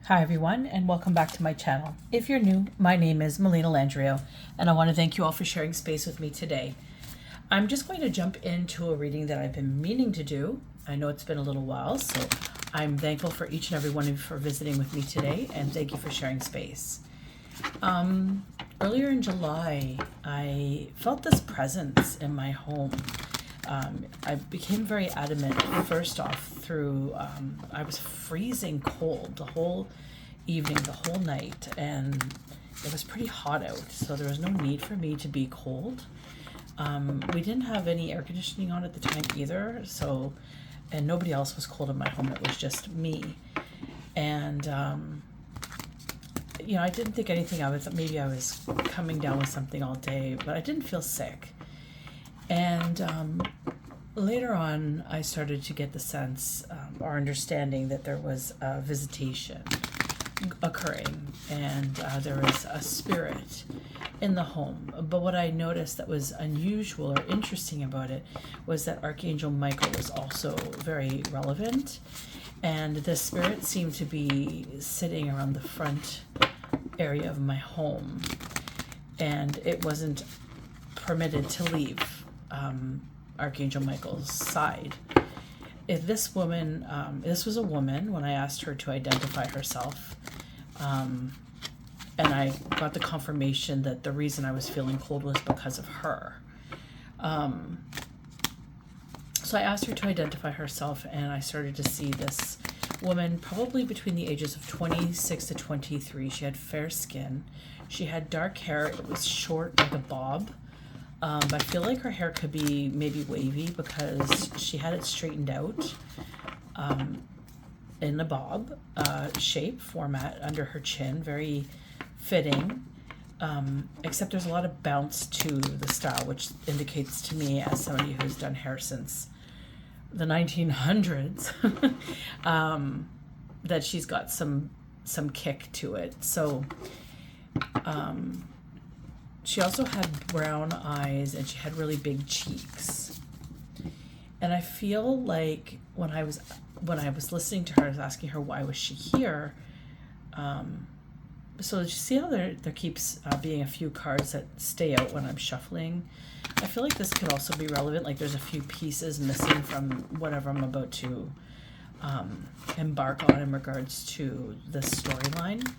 Hi everyone, and welcome back to my channel. If you're new, my name is Melina Landrio, and I want to thank you all for sharing space with me today. I'm just going to jump into a reading that I've been meaning to do. I know it's been a little while, so I'm thankful for each and every one of you for visiting with me today, and thank you for sharing space. Earlier in July, I felt this presence in my home. I became very adamant, first off, through, I was freezing cold the whole evening, the whole night, and it was pretty hot out, so there was no need for me to be cold. We didn't have any air conditioning on at the time either, and nobody else was cold in my home, it was just me. And, I didn't think anything of it, that maybe I was coming down with something all day, but I didn't feel sick. And later on, I started to get the sense or understanding that there was a visitation occurring, and there was a spirit in the home. But what I noticed that was unusual or interesting about it was that Archangel Michael was also very relevant, and the spirit seemed to be sitting around the front area of my home, and it wasn't permitted to leave Archangel Michael's side. If this woman, this was a woman when I asked her to identify herself, and I got the confirmation that the reason I was feeling cold was because of her. So I asked her to identify herself, and I started to see this woman probably between the ages of 26 to 23. She had fair skin. She had dark hair. It was short like a bob. But I feel like her hair could be maybe wavy because she had it straightened out in a bob shape format under her chin, very fitting, except there's a lot of bounce to the style, which indicates to me, as somebody who's done hair since the 1900s, that she's got some kick to it. So she also had brown eyes, and she had really big cheeks. And I feel like when I was listening to her, I was asking her why was she here. So you see how there keeps being a few cards that stay out when I'm shuffling. I feel like this could also be relevant. Like there's a few pieces missing from whatever I'm about to embark on in regards to this storyline.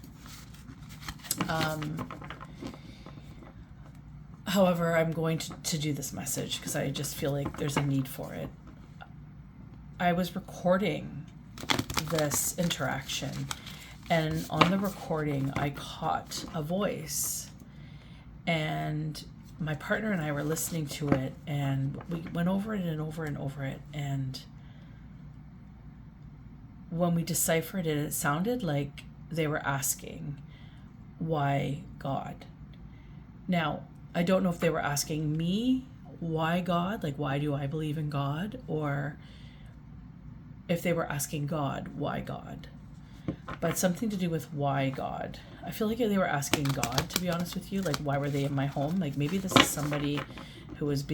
However, I'm going to do this message because I just feel like there's a need for it. I was recording this interaction, and on the recording, I caught a voice, and my partner and I were listening to it, and we went over it and over and over it, and when we deciphered it, it sounded like they were asking, why God? Now, I don't know if they were asking me, why God? Like, why do I believe in God? Or if they were asking God, why God? But something to do with why God. I feel like they were asking God, to be honest with you. Like, why were they in my home? Like, maybe this is somebody who was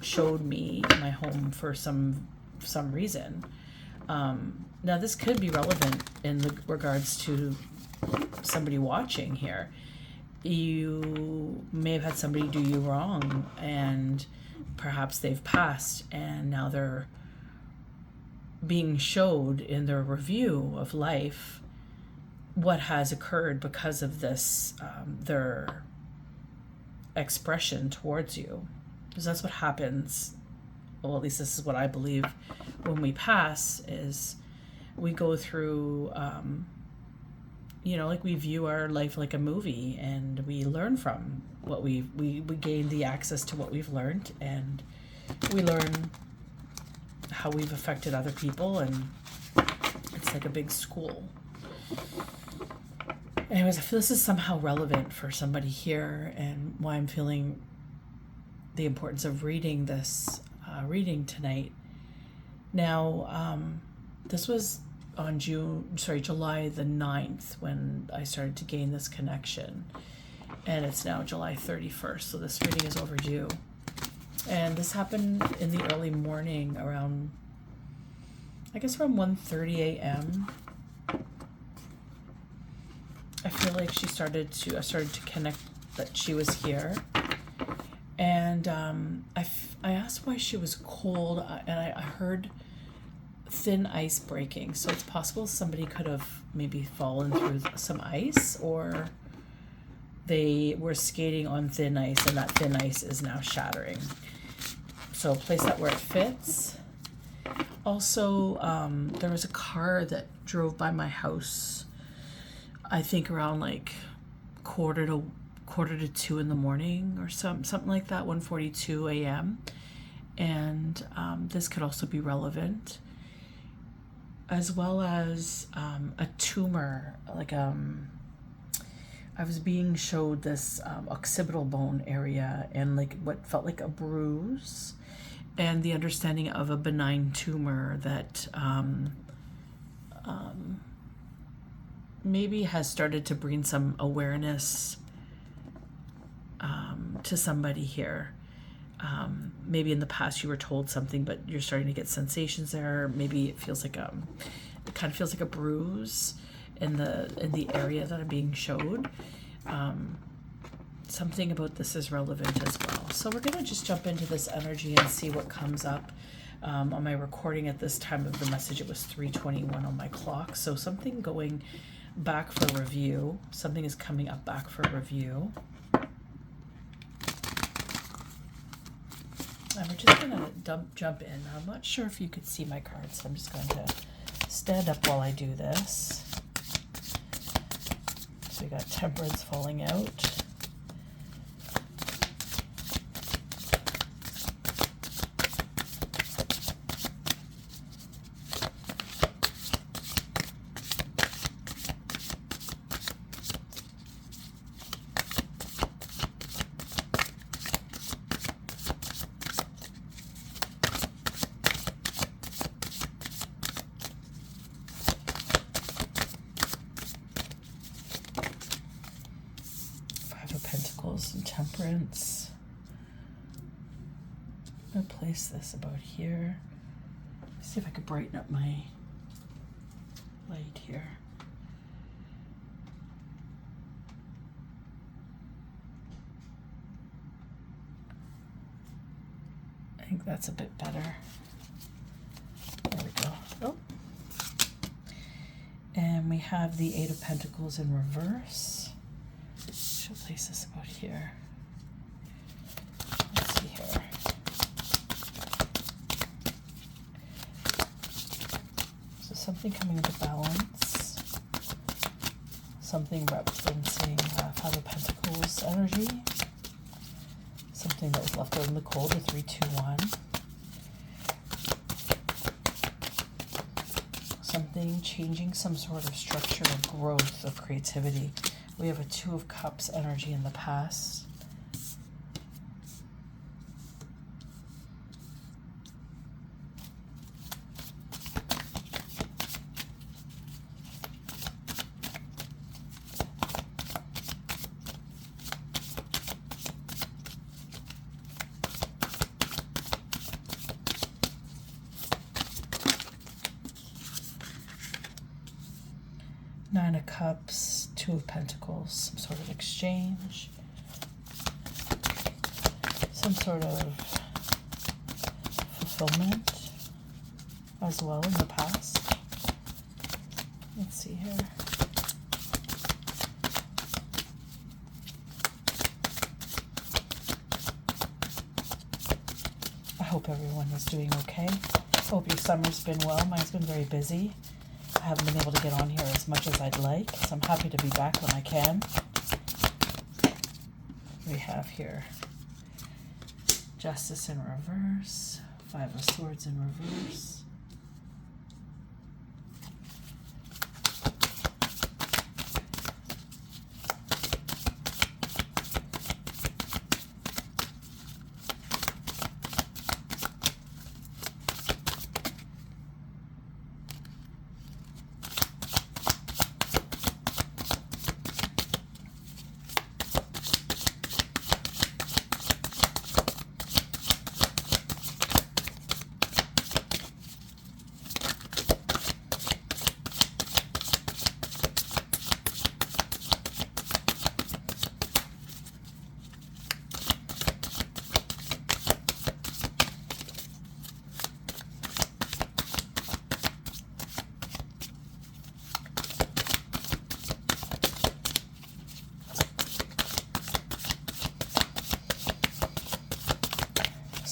showed me my home for some reason. Now, this could be relevant in regards to somebody watching here. You may have had somebody do you wrong, and perhaps they've passed, and now they're being showed in their review of life what has occurred because of this, their expression towards you. Because that's what happens. Well, at least this is what I believe. When we pass, is we go through like we view our life like a movie, and we learn from what we gain the access to what we've learned, and we learn how we've affected other people, and it's like a big school. Anyways, I feel this is somehow relevant for somebody here, and why I'm feeling the importance of reading this reading tonight. Now, this was on July the 9th when I started to gain this connection, and it's now July 31st, so this reading is overdue. And this happened in the early morning around 1:30 a.m. like I started to connect that she was here. And I asked why she was cold, and I heard thin ice breaking. So it's possible somebody could have maybe fallen through some ice, or they were skating on thin ice, and that thin ice is now shattering. So place that where it fits. Also, there was a car that drove by my house, I think around like quarter to 2 in the morning, or something like that, 1:42 a.m. And this could also be relevant, as well as a tumor. Like I was being showed this occipital bone area, and like what felt like a bruise, and the understanding of a benign tumor that maybe has started to bring some awareness to somebody here. Maybe in the past you were told something, but you're starting to get sensations there. Maybe it feels like it kind of feels like a bruise in the area that I'm being showed. Something about this is relevant as well. So we're gonna just jump into this energy and see what comes up. On my recording at this time of the message, it was 3:21 on my clock. So something going back for review. Something is coming up back for review. And we're just going to jump in. I'm not sure if you could see my cards, so I'm just going to stand up while I do this. So we got Temperance falling out. And Temperance. I'm going to place this about here. Let's see if I could brighten up my light here. I think that's a bit better. There we go. Oh. And we have the Eight of Pentacles in reverse. She'll place this about here. Let's see here. So something coming into balance. Something referencing Five of Pentacles energy. Something that was left out in the cold, a 3, 2, 1. Something changing some sort of structure of growth, of creativity. We have a Two of Cups energy in the past. Nine of Cups, Two of Pentacles, some sort of exchange, some sort of fulfillment as well in the past. Let's see here. I hope everyone is doing okay. Hope your summer's been well. Mine's been very busy. I haven't been able to get on here as much as I'd like, so I'm happy to be back when I can. We have here Justice in reverse, Five of Swords in reverse.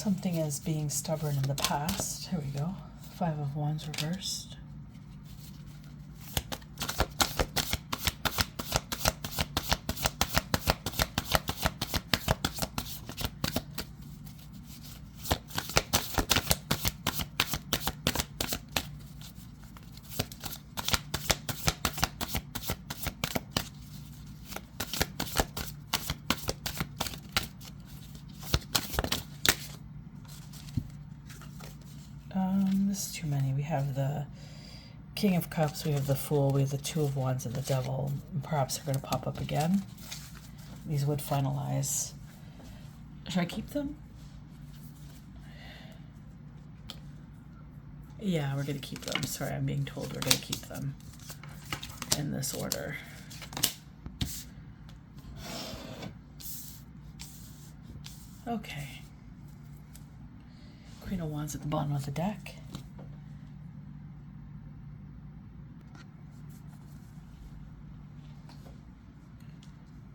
Something as being stubborn in the past. Here we go. Five of Wands reversed. This is too many. We have the King of Cups, we have the Fool, we have the Two of Wands, and the Devil. And perhaps they're going to pop up again. These would finalize. Should I keep them? Yeah, we're going to keep them. Sorry, I'm being told we're going to keep them in this order. Okay. Queen of Wands at the bottom of the deck.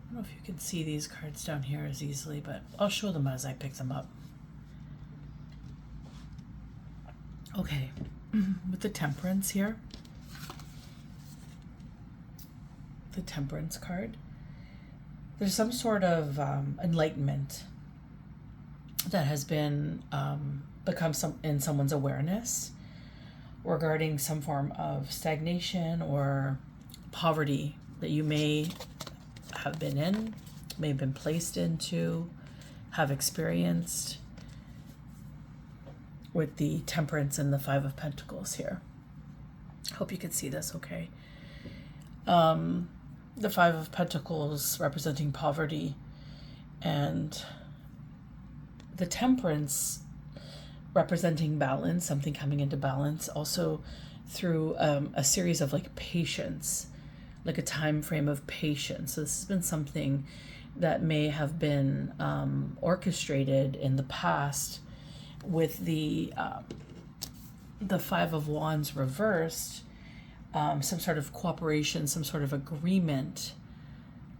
I don't know if you can see these cards down here as easily, but I'll show them as I pick them up. Okay, with the Temperance here, the Temperance card, there's some sort of enlightenment that has been become in someone's awareness regarding some form of stagnation or poverty that you may have been in, may have been placed into, have experienced, with the Temperance and the Five of Pentacles here. Hope you can see this okay. The Five of Pentacles representing poverty, and the Temperance representing balance, something coming into balance, also through a series of like patience, like a time frame of patience. So this has been something that may have been orchestrated in the past with the Five of Wands reversed, some sort of cooperation, some sort of agreement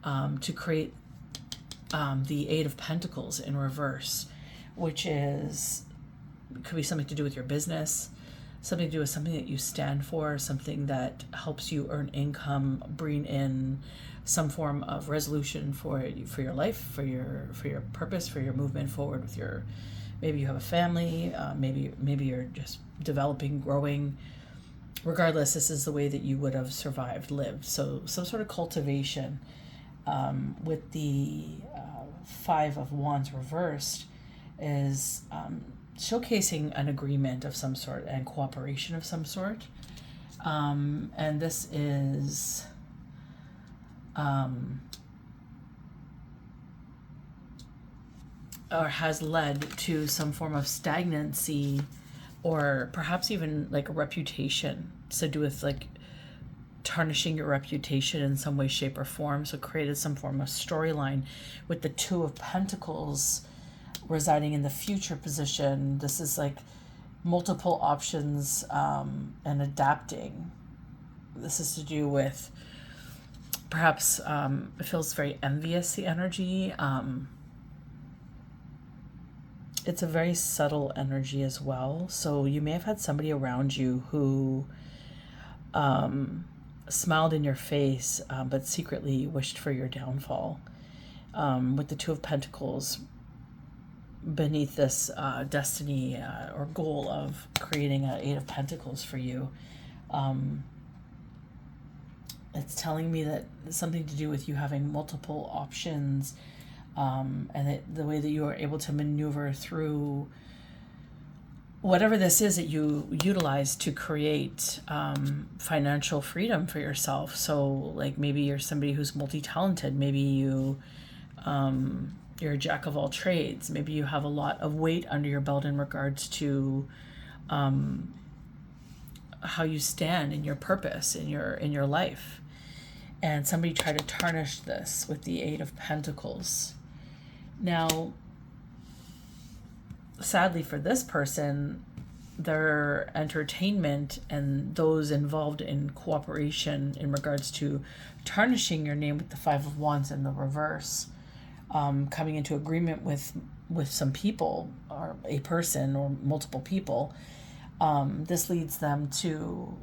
to create the Eight of Pentacles in reverse, which could be something to do with your business, something to do with something that you stand for, something that helps you earn income, bring in some form of resolution for your life, for your purpose, for your movement forward with your. Maybe you have a family, maybe you're just developing, growing. Regardless, this is the way that you would have survived, lived. So some sort of cultivation with the Five of Wands reversed is showcasing an agreement of some sort and cooperation of some sort. And this is or has led to some form of stagnancy, or perhaps even like a reputation to do with like tarnishing your reputation in some way, shape, or form. So created some form of storyline with the Two of Pentacles residing in the future position. This is like multiple options and adapting. This is to do with perhaps it feels very envious, the energy. It's a very subtle energy as well. So you may have had somebody around you who smiled in your face, but secretly wished for your downfall. With the Two of Pentacles beneath this destiny or goal of creating an Eight of Pentacles for you. It's telling me that it's something to do with you having multiple options, and the way that you are able to maneuver through whatever this is that you utilize to create financial freedom for yourself. So like maybe you're somebody who's multi-talented, maybe you're a jack of all trades, maybe you have a lot of weight under your belt in regards to how you stand in your purpose in your life. And somebody tried to tarnish this with the Eight of Pentacles. Now, sadly for this person, their entertainment and those involved in cooperation in regards to tarnishing your name with the Five of Wands in the reverse, coming into agreement with with some people or a person or multiple people, this leads them to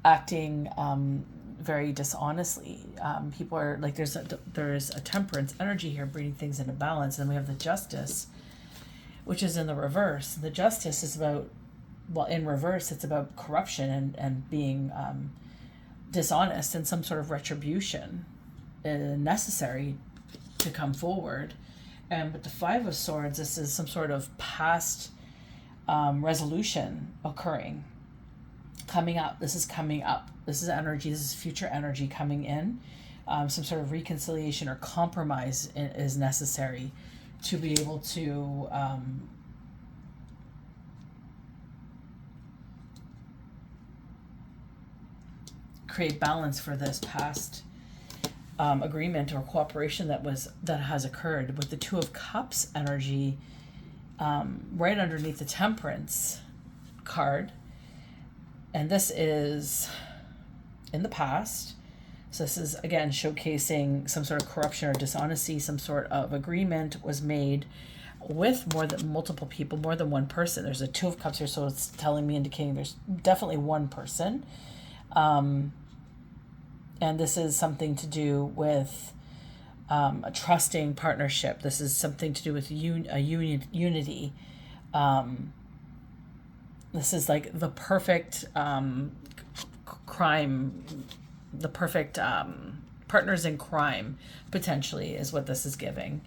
acting very dishonestly. People are like, there's a temperance energy here, bringing things into balance. And we have the justice, which is in the reverse. The justice is about, well, in reverse, it's about corruption and being dishonest, and some sort of retribution necessary to come forward. And with the Five of Swords, this is some sort of past resolution occurring, coming up. This is coming up. This is energy. This is future energy coming in. Some sort of reconciliation or compromise is necessary to be able to create balance for this past agreement or cooperation that has occurred. With the Two of Cups energy right underneath the Temperance card, and this is in the past. So this is again showcasing some sort of corruption or dishonesty. Some sort of agreement was made with more than multiple people, more than one person. There's a Two of Cups here, so it's telling me, indicating there's definitely one person. And this is something to do with a trusting partnership. This is something to do with unity. This is like the perfect crime, the perfect partners in crime, potentially, is what this is giving.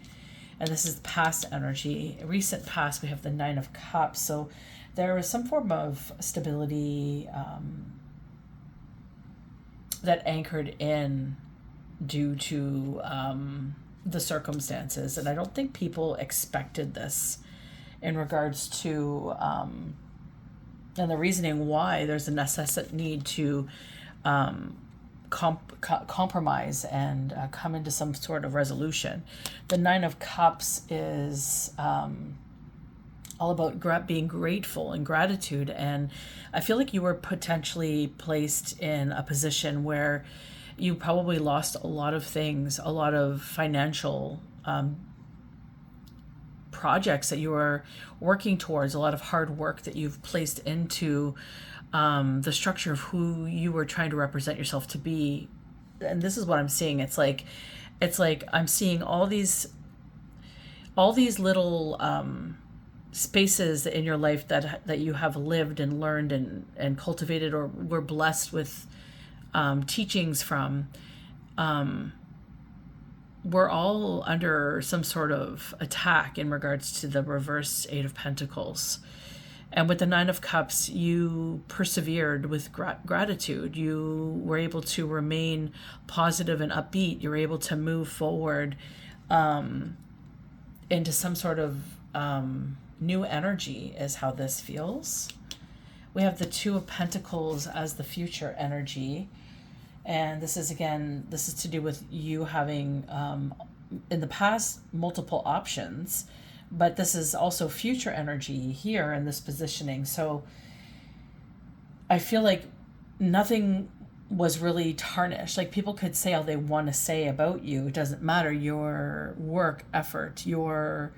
And this is past energy. Recent past, we have the Nine of Cups. So there is some form of stability that anchored in due to the circumstances. And I don't think people expected this in regards to, and the reasoning why there's a need to compromise and come into some sort of resolution. The Nine of Cups is all about being grateful and gratitude. And I feel like you were potentially placed in a position where you probably lost a lot of things, a lot of financial projects that you were working towards, a lot of hard work that you've placed into the structure of who you were trying to represent yourself to be. And this is what I'm seeing. It's like I'm seeing all these little spaces in your life that you have lived and learned and cultivated, or were blessed with teachings from. We're all under some sort of attack in regards to the reverse Eight of Pentacles. And with the Nine of Cups, you persevered with gratitude. You were able to remain positive and upbeat. You were able to move forward into some sort of new energy, is how this feels. We have the Two of Pentacles as the future energy. And this is to do with you having, in the past, multiple options. But this is also future energy here in this positioning. So I feel like nothing was really tarnished. Like, people could say all they want to say about you. It doesn't matter. Your work effort, your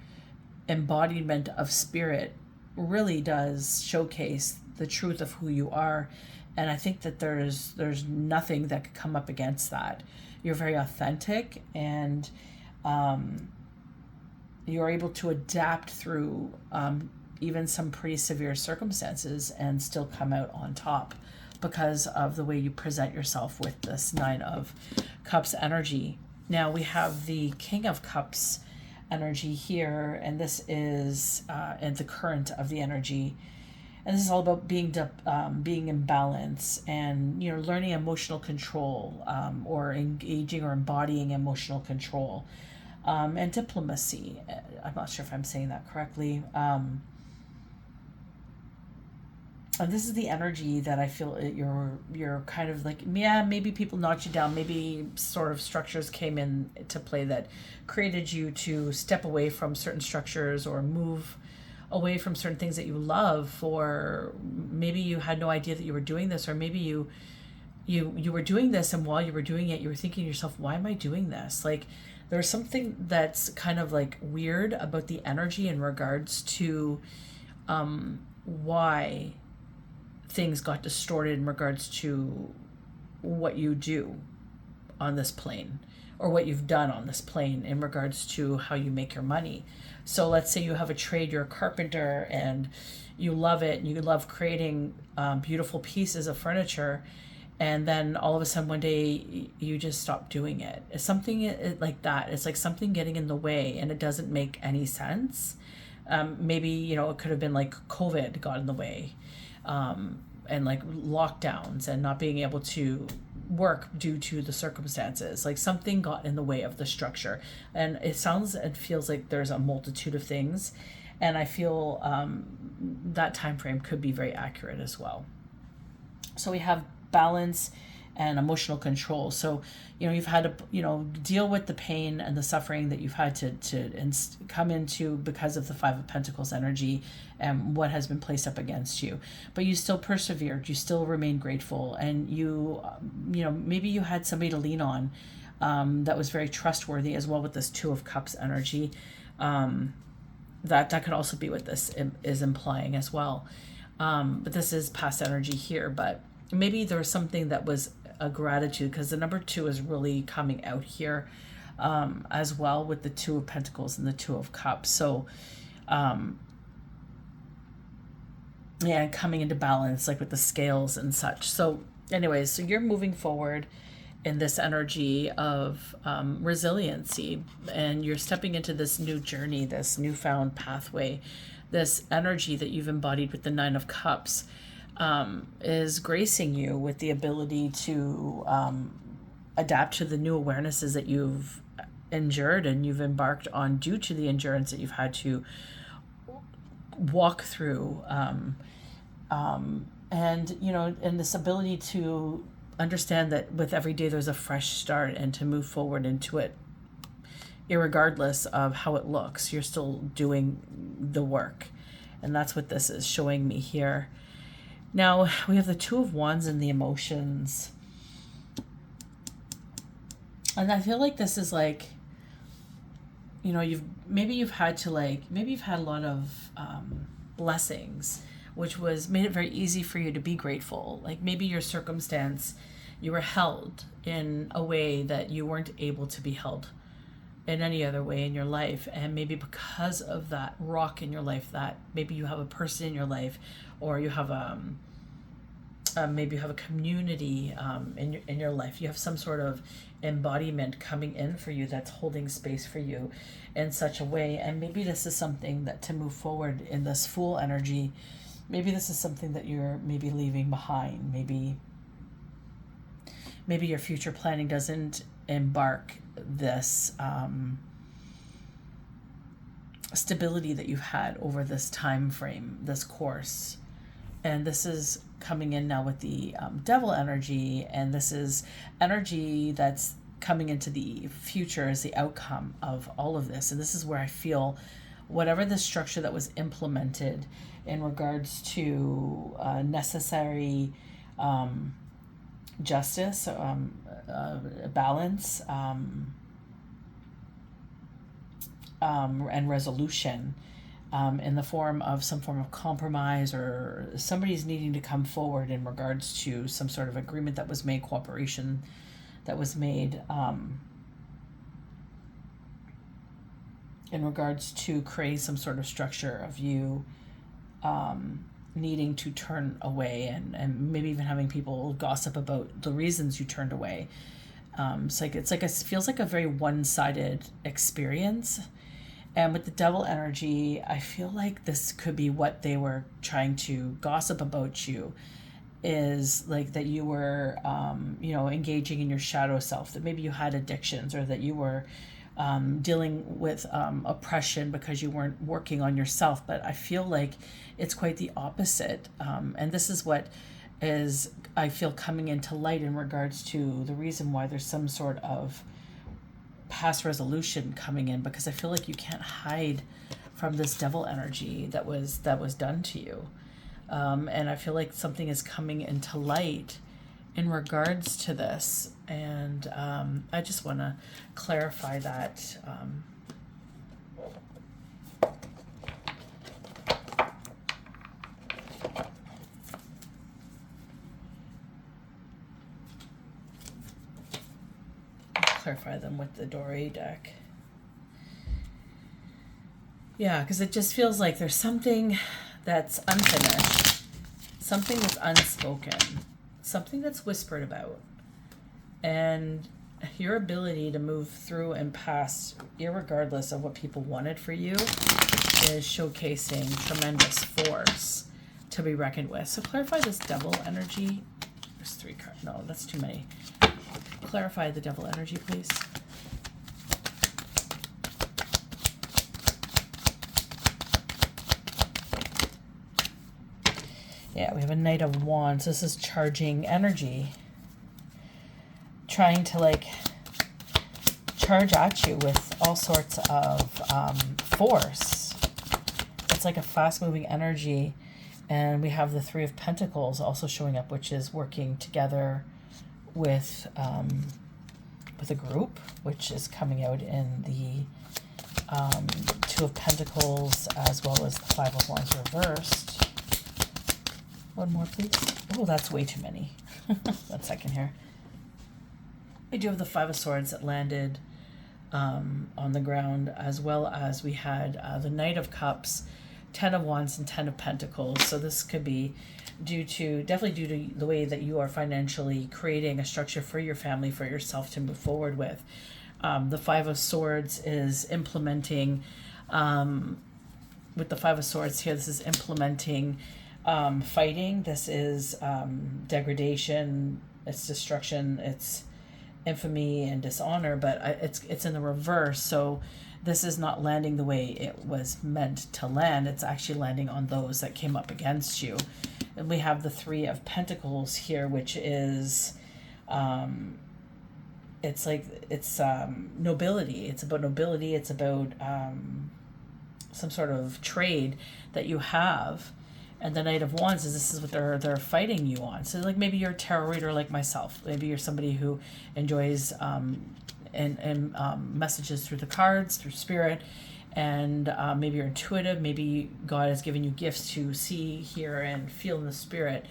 embodiment of spirit really does showcase the truth of who you are. And I think that there's nothing that could come up against that. You're very authentic, and you're able to adapt through even some pretty severe circumstances and still come out on top because of the way you present yourself with this Nine of Cups energy. Now we have the King of Cups energy here, and this is and the current of the energy. And this is all about being in balance and, learning emotional control, or engaging or embodying emotional control, and diplomacy. I'm not sure if I'm saying that correctly. And this is the energy that I feel you're kind of like, yeah, maybe people knocked you down. Maybe sort of structures came in to play that created you to step away from certain structures or move away from certain things that you love, or maybe you had no idea that you were doing this, or maybe you were doing this, and while you were doing it, you were thinking to yourself, why am I doing this? Like, there's something that's kind of like weird about the energy in regards to why things got distorted in regards to what you do on this plane, or what you've done on this plane in regards to how you make your money. So let's say you have a trade, you're a carpenter and you love it and you love creating beautiful pieces of furniture, and then all of a sudden one day you just stop doing it. It's something like that. It's like something getting in the way and it doesn't make any sense. Maybe, you know, it could have been like COVID got in the way, and like lockdowns and not being able to work due to the circumstances. Like something got in the way of the structure, and it feels like there's a multitude of things, and I feel that time frame could be very accurate as well. So we have balance and emotional control. So, you know, you've had to, you know, deal with the pain and the suffering that you've had to come into because of the Five of Pentacles energy and what has been placed up against you. But you still persevered, you still remain grateful, and you know, maybe you had somebody to lean on that was very trustworthy as well with this Two of Cups energy. That could also be what this is implying as well. But this is past energy here, but maybe there was something that was a gratitude, because the number 2 is really coming out here as well with the Two of Pentacles and the Two of Cups. So yeah, coming into balance, like with the scales and such. So anyways, so you're moving forward in this energy of resiliency, and you're stepping into this new journey, this newfound pathway, this energy that you've embodied with the Nine of Cups is gracing you with the ability to adapt to the new awarenesses that you've endured and you've embarked on due to the endurance that you've had to walk through. And, you know, and this ability to understand that with every day there's a fresh start, and to move forward into it irregardless of how it looks. You're still doing the work. And that's what this is showing me here. Now we have the Two of Wands and the emotions. And I feel like this is like, you know, you've had a lot of blessings, which was made it very easy for you to be grateful. Like maybe your circumstance, you were held in a way that you weren't able to be held in any other way in your life. And maybe because of that rock in your life, that maybe you have a person in your life, or you have maybe you have a community in your life. You have some sort of embodiment coming in for you that's holding space for you in such a way. And maybe this is something that to move forward in this Fool energy, maybe this is something that you're maybe leaving behind. Maybe your future planning doesn't embark this stability that you've had over this time frame, this course. And this is coming in now with the Devil energy, and this is energy that's coming into the future as the outcome of all of this. And this is where I feel whatever the structure that was implemented in regards to necessary justice, balance, and resolution, in the form of some form of compromise, or somebody's needing to come forward in regards to some sort of agreement that was made, cooperation that was made, in regards to creating some sort of structure of you needing to turn away, and maybe even having people gossip about the reasons you turned away. It feels like a very one-sided experience. And with the Devil energy, I feel like this could be what they were trying to gossip about you, is like that you were, engaging in your shadow self, that maybe you had addictions, or that you were dealing with oppression because you weren't working on yourself. But I feel like it's quite the opposite. And this is what is, I feel, coming into light in regards to the reason why there's some sort of past resolution coming in, because I feel like you can't hide from this Devil energy that was done to you. And I feel like something is coming into light, in regards to this, and I just want to clarify that. Clarify them with the Doré deck. Yeah, because it just feels like there's something that's unfinished, something that's unspoken, something that's whispered about. And your ability to move through and pass, irregardless of what people wanted for you, is showcasing tremendous force to be reckoned with. So clarify this devil energy. There's 3 cards. No, that's too many. Clarify the devil energy, please. Yeah, we have a Knight of Wands. This is charging energy. Trying to like charge at you with all sorts of force. It's like a fast-moving energy. And we have the 3 of Pentacles also showing up, which is working together with a group, which is coming out in the 2 of Pentacles as well as the 5 of Wands reversed. One more, please. Oh, that's way too many. 1 second here. We do have the 5 of Swords that landed on the ground, as well as we had the Knight of Cups, 10 of Wands, and 10 of Pentacles. So this could be definitely due to the way that you are financially creating a structure for your family, for yourself to move forward with. The 5 of Swords is implementing, with the 5 of Swords here, this is implementing fighting. This is degradation, it's destruction, it's infamy and dishonor, but it's in the reverse. So this is not landing the way it was meant to land. It's actually landing on those that came up against you. And we have the 3 of Pentacles here, which is it's nobility. It's about nobility. It's about some sort of trade that you have. And the Knight of Wands is this is what they're fighting you on. So like maybe you're a tarot reader like myself. Maybe you're somebody who enjoys messages through the cards, through spirit, and maybe you're intuitive. Maybe God has given you gifts to see, hear, and feel in the spirit,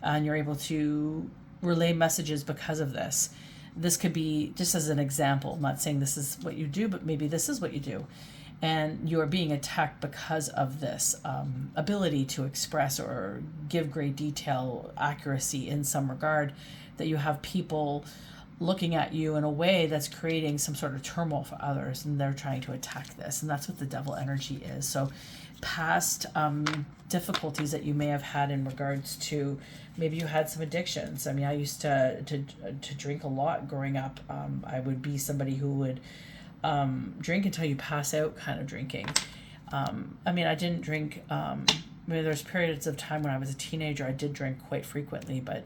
and you're able to relay messages because of this. This could be, just as an example, I'm not saying this is what you do, but maybe this is what you do. And you are being attacked because of this ability to express or give great detail, accuracy in some regard, that you have people looking at you in a way that's creating some sort of turmoil for others, and they're trying to attack this. And that's what the devil energy is. So past difficulties that you may have had in regards to, maybe you had some addictions. I mean, I used to drink a lot growing up. I would be somebody who would drink until you pass out kind of drinking. I mean, I didn't drink, there's periods of time when I was a teenager, I did drink quite frequently, but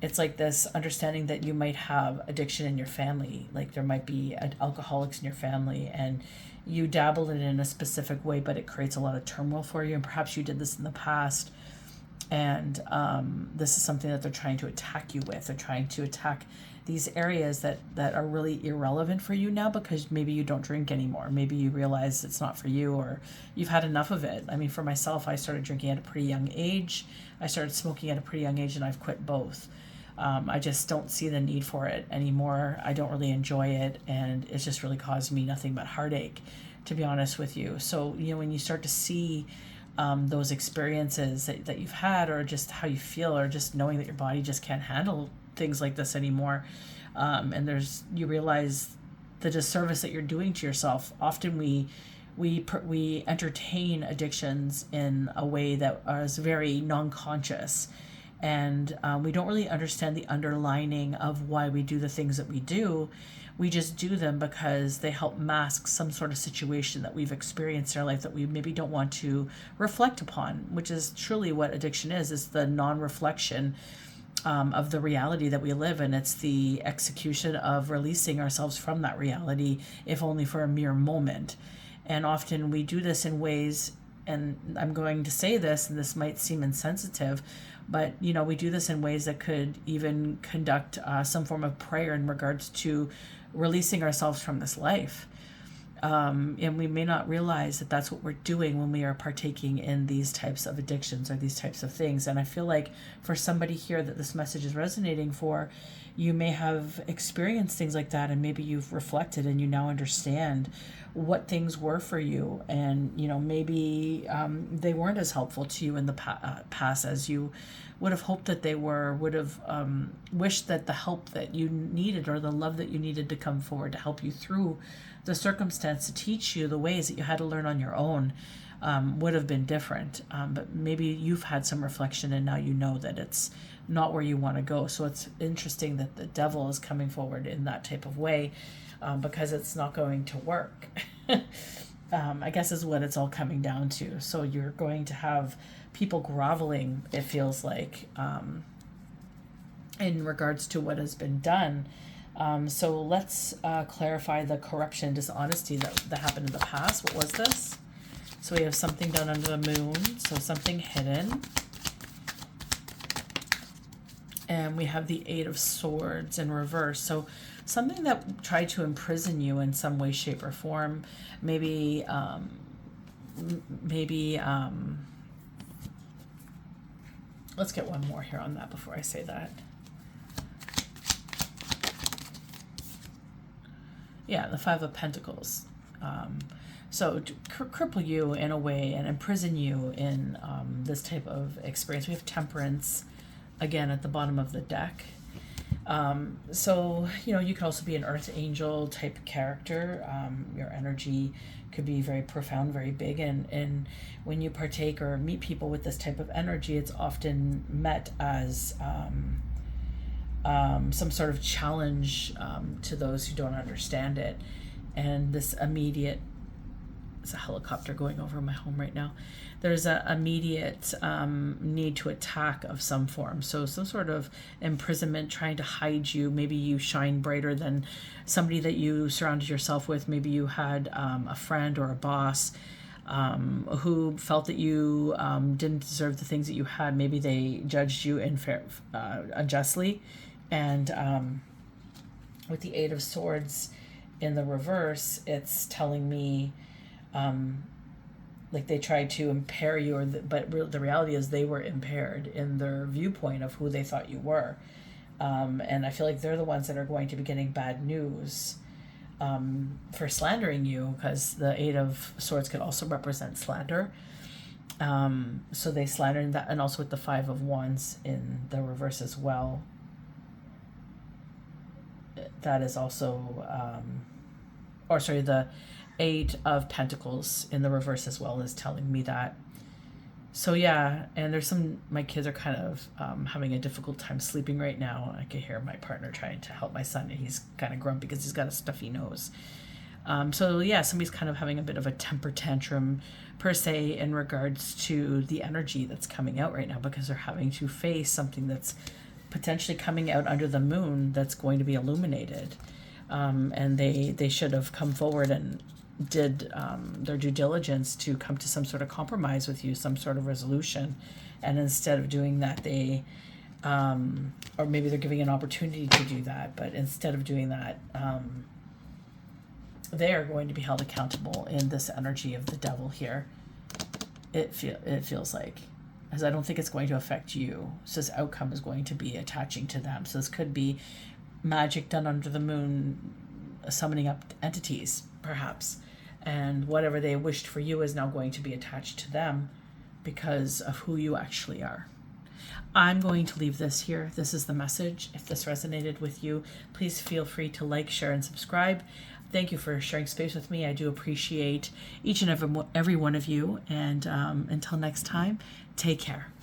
it's like this understanding that you might have addiction in your family. Like there might be alcoholics in your family, and you dabble in it in a specific way, but it creates a lot of turmoil for you. And perhaps you did this in the past, and this is something that they're trying to attack you with. They're trying to attack these areas that are really irrelevant for you now, because maybe you don't drink anymore. Maybe you realize it's not for you, or you've had enough of it. I mean, for myself, I started drinking at a pretty young age. I started smoking at a pretty young age, and I've quit both. I just don't see the need for it anymore. I don't really enjoy it, and it's just really caused me nothing but heartache, to be honest with you. So, you know, when you start to see those experiences that you've had, or just how you feel, or just knowing that your body just can't handle things like this anymore, and you realize the disservice that you're doing to yourself. Often we entertain addictions in a way that is very non-conscious, and we don't really understand the underlining of why we do the things that we do. We just do them because they help mask some sort of situation that we've experienced in our life that we maybe don't want to reflect upon, which is truly what addiction is the non-reflection of the reality that we live in. It's the execution of releasing ourselves from that reality, if only for a mere moment. And often we do this in ways and I'm going to say this, and this might seem insensitive, but we do this in ways that could even conduct some form of prayer in regards to releasing ourselves from this life. And we may not realize that that's what we're doing when we are partaking in these types of addictions or these types of things. And I feel like for somebody here that this message is resonating for, you may have experienced things like that, and maybe you've reflected and you now understand what things were for you. And, maybe they weren't as helpful to you in the past as you would have hoped that they were, would have wished that the help that you needed or the love that you needed to come forward to help you through the circumstance, to teach you the ways that you had to learn on your own, would have been different. But maybe you've had some reflection and now you know that it's not where you want to go. So it's interesting that the devil is coming forward in that type of way, because it's not going to work. I guess is what it's all coming down to. So you're going to have people groveling, it feels like, in regards to what has been done. So let's clarify the corruption, dishonesty that happened in the past. What was this? So we have something done under the moon, so something hidden. And we have the Eight of Swords in reverse. So something that tried to imprison you in some way, shape, or form. Maybe let's get one more here on that before I say that. Yeah, the Five of Pentacles. So to cripple you in a way and imprison you in this type of experience. We have Temperance, again, at the bottom of the deck. So, you could also be an earth angel type character. Your energy could be very profound, very big. And when you partake or meet people with this type of energy, it's often met as some sort of challenge to those who don't understand it. And this immediate, it's a helicopter going over my home right now. There's an immediate need to attack of some form. So some sort of imprisonment, trying to hide you. Maybe you shine brighter than somebody that you surrounded yourself with. Maybe you had a friend or a boss who felt that you didn't deserve the things that you had. Maybe they judged you unjustly. And with the Eight of Swords in the reverse, it's telling me like they tried to impair you, but the reality is they were impaired in their viewpoint of who they thought you were. And I feel like they're the ones that are going to be getting bad news for slandering you, because the Eight of Swords could also represent slander. So they slandered that, and also with the Five of Wands in the reverse as well. That is also, the Eight of Pentacles in the reverse as well is telling me that. So yeah, and there's my kids are kind of having a difficult time sleeping right now. I can hear my partner trying to help my son, and he's kind of grumpy because he's got a stuffy nose. So yeah, somebody's kind of having a bit of a temper tantrum per se in regards to the energy that's coming out right now, because they're having to face something that's potentially coming out under the moon that's going to be illuminated. And they should have come forward and did their due diligence to come to some sort of compromise with you, some sort of resolution. And instead of doing that, they, or maybe they're giving an opportunity to do that, but instead of doing that, they are going to be held accountable in this energy of the devil here. It feels like, as I don't think it's going to affect you. So this outcome is going to be attaching to them. So this could be magic done under the moon, summoning up entities, perhaps. And whatever they wished for you is now going to be attached to them because of who you actually are. I'm going to leave this here. This is the message. If this resonated with you, please feel free to like, share, and subscribe. Thank you for sharing space with me. I do appreciate each and every one of you. And until next time, take care.